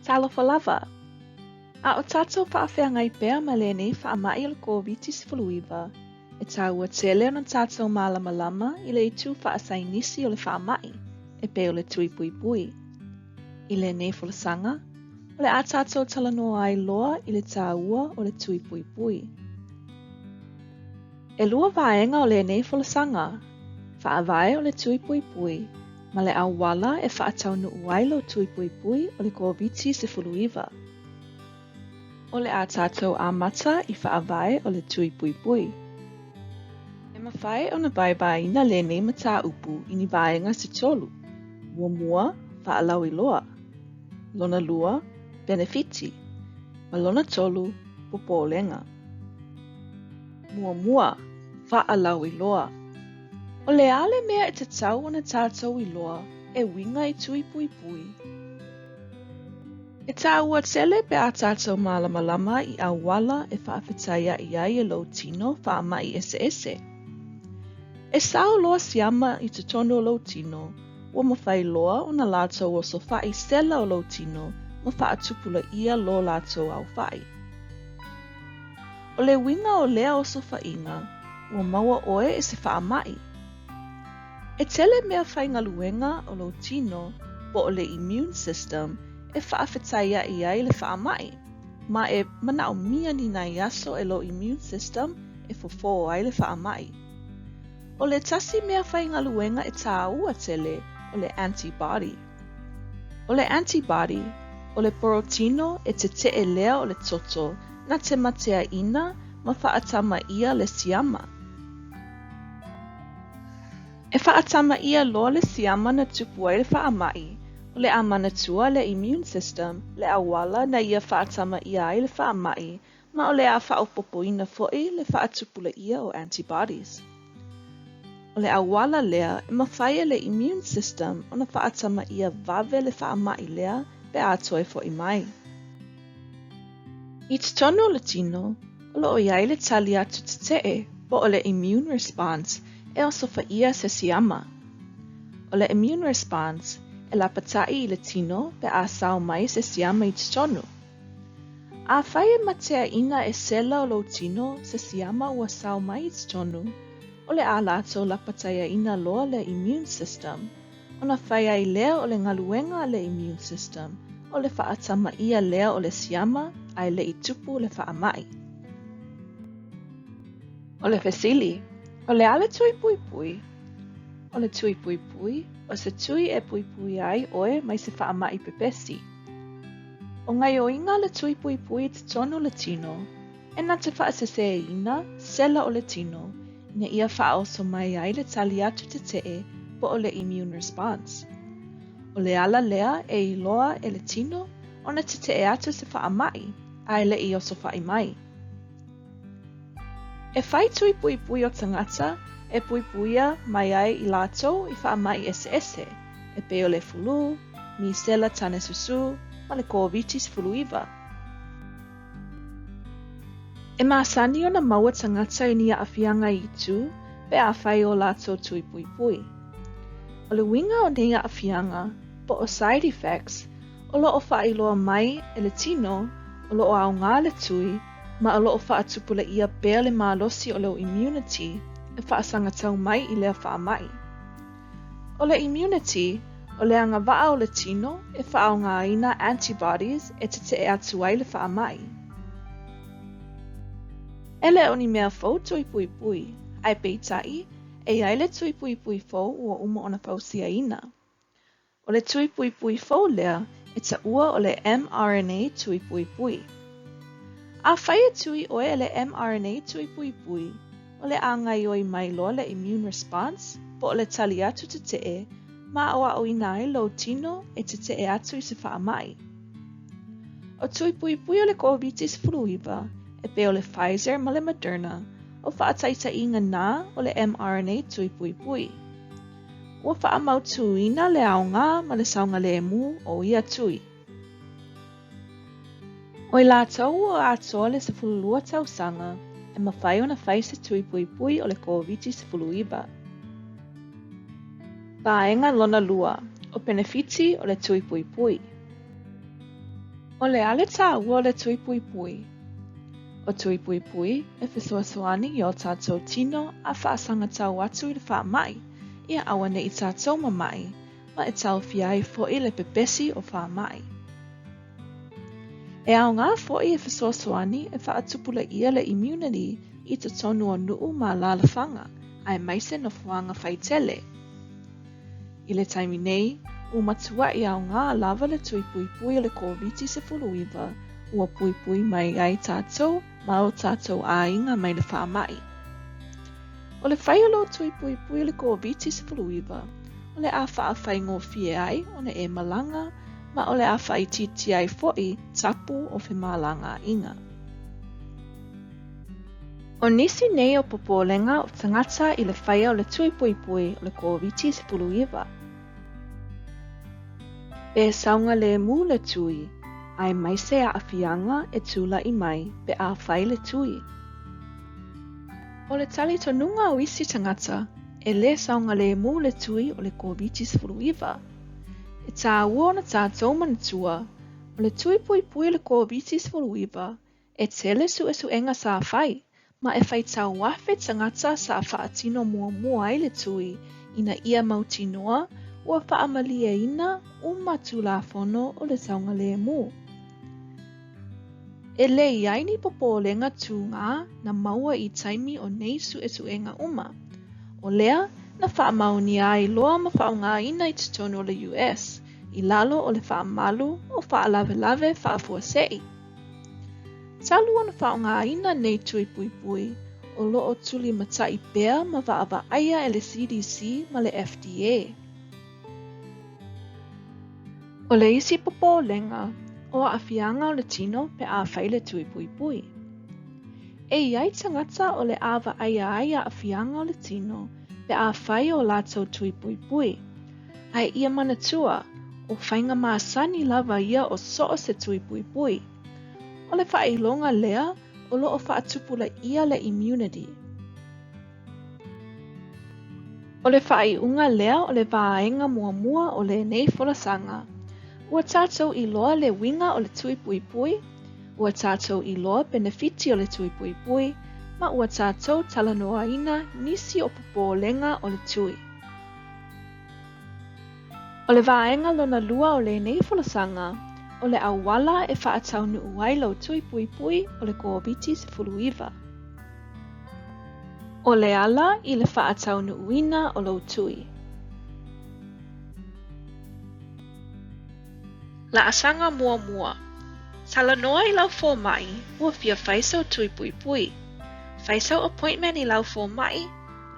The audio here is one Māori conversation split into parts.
Talofa lava. A o tātou whaawhiangai pēr ma lēnei whaamai o le COVID-19 e tāua tele o tātou mālama lama I le itu whaasainisi o le whaamai e pē o le tui pui pui. I lēnei fulasanga, o le a tātou talanoa ai loa I le tāua o le tui pui pui. E lua vaenga o lēnei fulasanga, whaavae o le tui pui pui, ma le awala e whaatau nu uailo tui pui pui o le COVID-19. O le a tātou amata I whaavae o le tui pui pui. E mawhai o na baibaina lēnei mata upu I ni vaenga se tolu, mua whaalau I loa. Lona lua, benefiti, ma lona tolu, popolenga. Mua whaalau I loa. O le ale mea e te tau o na tātou I loa, e winga I tui pui pui. E tāua tele pe a tātou malamalama I awala e whaafetaia I ai e lo tino whaamai ese. E sao loa siama I te tono lo tino, ua mawhai loa o na lātou o so whai stela o lo tino, ma whaatupula ia lo lātou au whai. O le winga o lea o so whainga, ua maua oe e se whaamai. E tele mea whaingaluenga o lo tino, po o le immune system, e whaafetaia I ai le whaamai, ma e manao mia ni nai aso e lo immune system e fofo ai le whaamai. O le tasi mea whaingaluenga e tā ua tele o le antibody. O le antibody, o le porotino e te e lea o le toto na te matea ina ma whaatama ia le siama. E whaatama ia loa le siama na tupu ai le whaamai, o le amanatua le immune system, le awala na ia whaatama ia ai le whaamai, ma o le a whaopopoina fo'i le whaatupula ia o antibodies. O le awala lea e mawhaia le immune system o na whaatama ia vave le whaamai lea pe atoe fo'i mai. I te tono le tino, o lo o iai le tali atu te po o le immune response e o sofa ia se siama. O le immune response e la patai I le tino pe a sao mai se siama I te tonu. A whaia matea ina e sela o lo tino se siama ua sao mai I te tonu, o le a lato la pataya ina loa le immune system, o na whaia I lea o le ngaluenga le immune system, o le whaatama ia lea o le siama ai le itupu le whaamai. O le fesili, o le ale tui pui pui. O le tui pui pui, o se tui e pui pui ai oe mai se whaamai pepesi. O ngai o inga le tui pui pui te tonu le tino, e na te whaasese ina, sela o le tino, ina ia whaoso mai ai le tali atu te po o le immune response. O le ala lea e iloa e le tino, o na te atu se whaamai, ai le I oso whai mai. E whai tui pui pui o tangata, e pui puia mai ai I lato I whaamai ese, e pe o le fulu, mi sela tane susu, ma le COVID-19. E maasani o na maua tangata I ni a awhianga I tu, pe a whai o lato tui pui pui. O le winga o ni a awhianga, po o side effects, o lo o whailoa mai e le tino, o lo o au ngā le tui, ma o lo o whaatupula ia pēr le mālosi o leo immunity, e whaasangatau mai I lea whaamai. O le immunity, o le anga waa o le tino, e whaau ngā ina antibodies e te atu ai le whaamai. Ele o ni mea fau tui pui pui, ai peitai, e ai le tui pui pui fau ua uma o na fausia ina. O le tui pui pui fau lea, e ta ua o le mRNA tui pui pui. A whaia tui oe le mRNA tui pui pui, o le angai oi mai loa le immune response, po o le tali atu te ma o a oinai lo tino e te atu I se whaamai. O tui pui pui o le COVID-19, e pe o le Pfizer ma le Moderna, o whaataita inga nā o le mRNA tui pui pui. Ua whaamautuina le aonga ma le saunga le emu o ia tui. O I lātou o atoa le sefululua tausanga, e mawhai o na whai se tui pui pui o le COVID-19. Paenga lona lua, o benefiti o le tui pui pui. O le ale tā ua le tui pui pui. O tui pui pui, e fesoasoani i o tātou tino a whaasanga tau atu i le whaamai, ia awane i tātou mamai, ma e tau fiai fo'i le pepesi o whaamai. E au ngā fo'i e fesoasoani e whaatupula ia le immunity i te tonu o nuu ma lalawhanga, ai maise no fuanga whaitele. I le taimi nei, matua i au ngā lava le tui pui pui le COVID-19 ua pui pui mai ai tātou ma o tātou ainga mai le whaamai. O le whaiolo tui pui pui le COVID-19 o le a whaawhai ngō fie ai o ne e malanga ma o le a whaititi ai fo'i tapu o whi malanga inga. O nisi nei o popolenga o tangata i le whaia o le tui pui pui o le COVID-19. E saunga le mu le tui, ai maise a awhianga e tula i mai pe a whai le tui. O le tali tonunga o isi tangata, e le saunga le mu le tui o le COVID-19. E tā uona tātou manatua, o le tui pui pui le COVID-19, e tele su e su enga sa whai, ma e whai tau wafe tangata sa whaatino mua ai le tui, ina ia mautinoa, ua whaamalia ina umatu la fono o le saunga le mu. E le iaini popolenga tū ngā na maua i taimi o nei su e suenga uma. O lea, na whaamauni ai loa ma whaunga ina i te tonu o le US, i lalo o le whaamalu o whaalave whaafuasei. Talu o na whaunga ina nei tui pui pui, o loo tuli matai pea ma waava aia e le CDC ma le FDA. O le isi popolenga, o a awhianga o le tino pe a whaile tui pui pui. E iai tangata o le awa aia a awhianga o le tino pe a whai o lātou tui pui pui. Ai ia manatua o whainga maasani lava ia o soo se tui pui pui. O le whailonga lea o loo whaatupula ia le immunity. O le whaiunga lea o le vāenga mua o le nei folasanga. Ua tātou i loa le winga o le tui pui pui, ua tātou i loa benefiti o le tui pui pui, ma ua tātou talanoa ina nisi o popolenga o le tui. O le vaenga lona lua o le nei folasanga, o le awala e whaatau nuu ai lau tui pui pui o le COVID-19. O le ala i le whaatau nuu ina o lau tui. La asanga mua. Talanoa i lau fō mai, ua fia whaisau tui pui pui. Whaisau appointment i lau fō mai,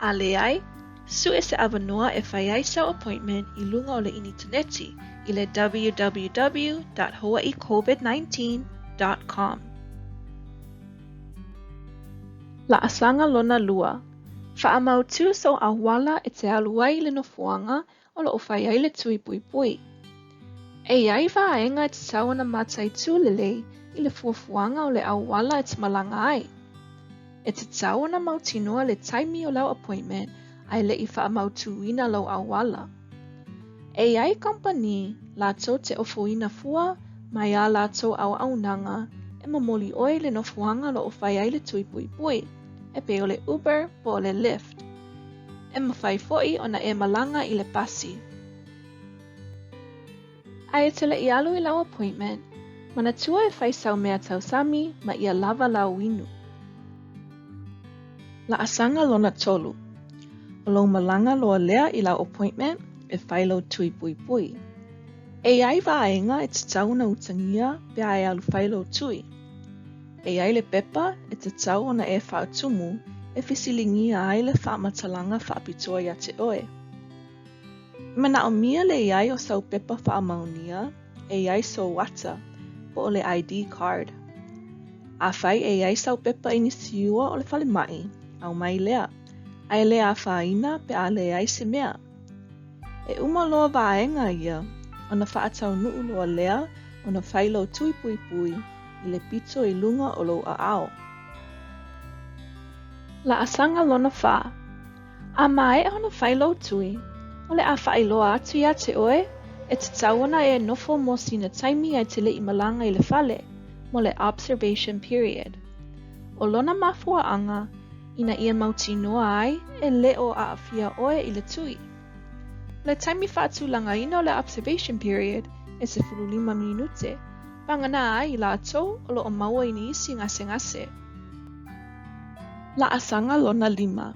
a le ai, su e se avanua e whaiaisau appointment i lunga o le interneti i le www.hawaiicovid19.com. La asanga lona lua. Whaamau tu so awala e te aluai le nofuanga o lo whaiai le tui pui pui. E iai vaenga e te tawana matai tūlelei i le fuafuanga o le awala e te malanga ai. E te tawana mautinoa le taimi o lau appointment ai le i whaamautuina lau awala. E iai company lātou te ofuina fua mai a lātou au nanga e mamoli oi le nofuanga lo o whaiai le tui pui pui e pe o le Uber po o le Lyft. E mawhai foi o na e malanga i le pasi. Ai tele i alu i lau appointment, mana tua e whaisau mea tausami ma ia lava lau inu. La asanga lona tolu. O lau malanga loa lea i lau appointment e whailo tui pui pui. E ai vaenga e te tauna utangia pe ai alu whailo tui. E ai le pepa e te tau ona e whaatumu e whisilingia ai le whaamatalanga whaapitoa ia te oe. Mana o mia le iai o sau pepa whaamaunia, e iai so wata, po o le ID card. A whai e iai sau pepa inisiua o le whale mai, au mai lea, ai le a whaina pe a le iai se mea. E uma loa vaenga ia, o na whaatau nuu loa lea, o na whailo tui pui pui, i le pito i lunga o lo a ao. La asanga lona wha. A mai o na whailo tui, o le a whailoa atu ia te oe, E te tauana e nofo mo sina taimi ai te lei malanga I le fale, mo le observation period. O lona mafuaanga, ina ia mautinoa ai e leo a afia oe I le tui. Le taimi whaatulanga ina o le observation period e se 15 minute, pangana ai la atou o lo o maua ini isi ngase. La asanga lona 5.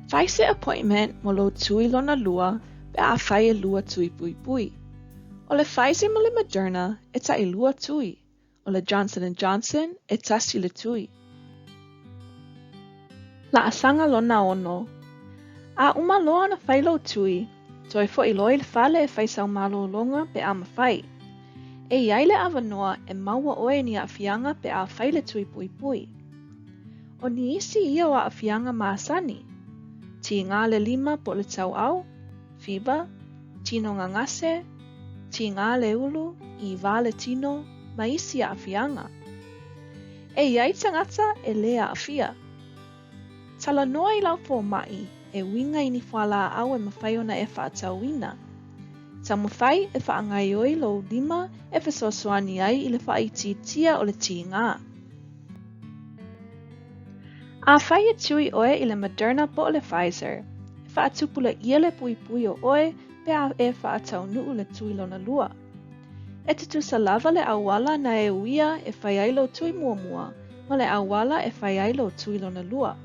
Faise appointment mo lo tui lona lua pe a whai lua tui pui. O le Pfizer mo le Moderna e ta I lua tui. O le Johnson & Johnson e tasi le tui. La asanga lona 6. A umaloa na whai lo tui, to e fo I loi le fale e whaisau malo longa pe a mawhai. E iai le awanoa e maua oe ni a fianga pe a whai le tui pui. O ni isi ia o a fianga maasani. Ti ngā le 5 po le tau au, fiba, tino ngangase, ti ngā le ulu, I vale tino, ma isi a fianga. E iai tangata e lea a fia. Tala noa I lau fo mai, e winga I ni whala au e mawhai ona e whaatau ina. Ta mawhai e whaangai oi lo 5 e whasosoani ai I le whaititia o le ti ngā. A whai e tui oe I le Moderna po le Pfizer, e whaatupula ia le pui o oe pe a e whaatau nuu le tui lona lua. E te tusa lava le awala na e uia e whai ai lo tui muamua, ma le awala e whai ai lo tui lona lua.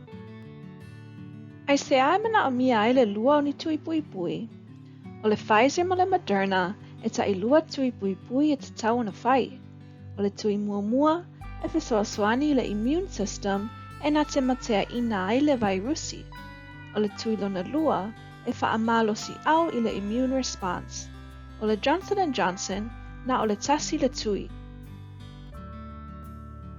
Ai se ai mana o mia ai le lua o ni tui pui. O le Pfizer ma le Moderna e ta I lua tui pui e te tau na whai. O le tui muamua e whasoasoani le immune system e na te matea ina ai le virusi. O le tui lona lua e whaamalosi au I le immune response. O le Johnson & Johnson na o le tasi le tui.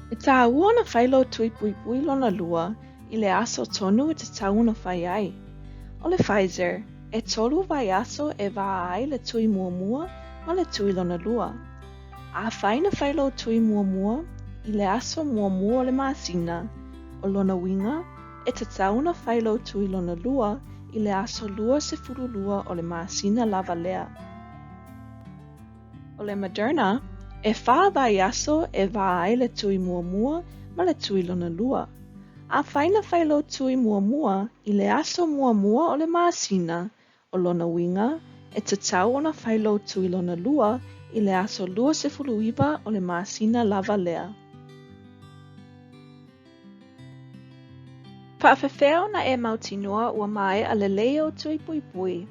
E tā ua na whailo tui pui lona lua I le aso tonu e te tauna whai ai. O le Pfizer e tolu vai aso e vaa ai le tui muamua ma le tui lona lua. A whai na whailo tui muamua I le aso muamua o le maasina o lona winga e te tauna whailo tui lona lua I le aso lua se furu lua o le maasina lava lea. O le Moderna, e wha vai aso e vaa ai le tui muamua ma le tui lona lua. A whaina whailo tui muamua I le aso muamua o le maasina o lona winga e te tau ona whailo tui lona lua I le aso lua se furu iwa o le maasina lava lea. Whaafewheo na e mautinoa ua mai a le leo tui pui.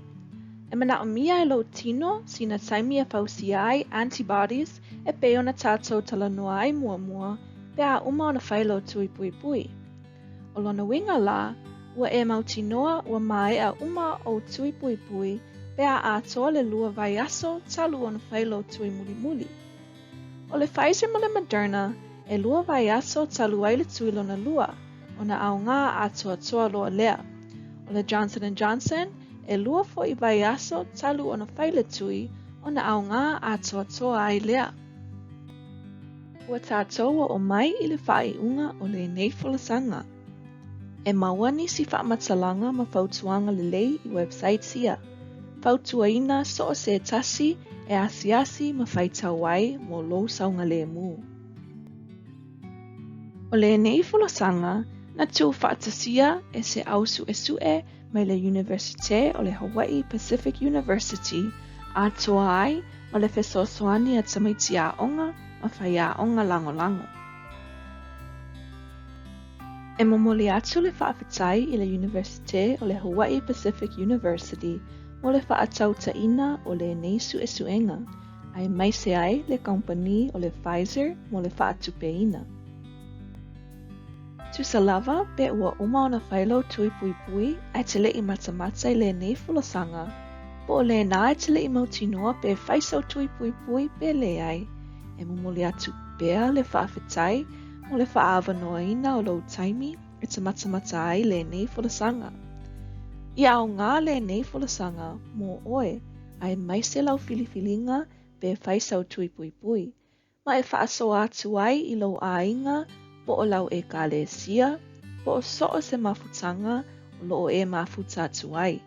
E mana o mia e lo tino sina taimi e whausia ai antibodies e peo na tātou tala noa ai muamua pe a uma o na whailo tui pui. O lona winga la, ua e mautinoa ua mai a uma o tui pui pe a atoa le lua vai aso talu o na whailo tui muli. O le Pfizer ma le Moderna e lua vai aso talu ai le tui lona lua. O na au ngā atoa loa lea. O le Johnson & Johnson e lua fo I vai aso talu o na whaile tui o na au ngā atoa ai lea. Ua tātou o mai I le whai unga o le nei fulasanga. E mawani si whaamatalanga ma whautuanga le lei I website sia. Whautuaina so o se tasi e asiasi ma whaitau ai mo lo saunga le mu. O le nei fulasanga na tū whaatasia e se ausu e sue mai le Universite o le Hawaii Pacific University a toa ai ma le whesoasoani a tamaiti a onga ma whai a onga lango. E momoli atu le whaafetai I le Universite o le Hawaii Pacific University mo le whaatauta ina o le neisu e suenga, ai mai se ai le company o le Pfizer mo le whaatupe ina. Tu sa lava pe ua uma o na whailo tui pui ai te le I matamata I le nei fulasanga, po o le nā te le I mautinoa pe whaisau tui pui pe le ai, e momoli atu pea le whaafetai mo le whaawanoa ina o lo taimi e te matamata ai le nei fulasanga. I au ngā le nei fulasanga mo oe ai mai se lau filifilinga pe whaisau tui pui, ma e whaaso atu ai I lo ainga po o lau e kāle sia, po o so o se mafutanga o lo e mafuta atu ai.